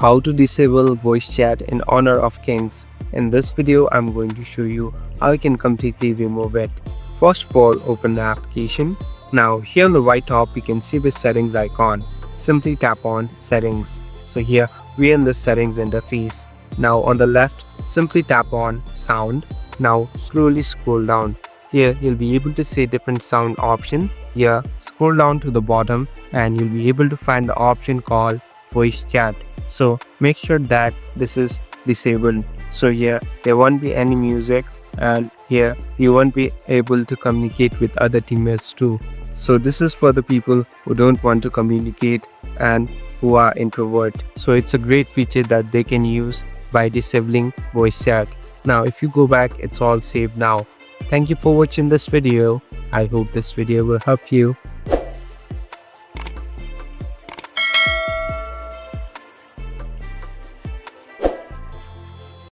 How to disable voice chat in honor of kings. In this video, I'm going to show you how you can completely remove it. First of all, open the application. Now here on the right top, you can see the settings icon. Simply tap on settings. So here we are in the settings interface. Now on the left, simply tap on sound. Now slowly scroll down. Here you'll be able to see different sound option. Here scroll down to the bottom and you'll be able to find the option called voice chat. So make sure that this is disabled. So here there won't be any music, and here you won't be able to communicate with other teammates too. So this is for the people who don't want to communicate and who are introvert. So it's a great feature that they can use by disabling voice chat. Now if you go back, it's all saved now. Thank you for watching this video. I hope this video will help you.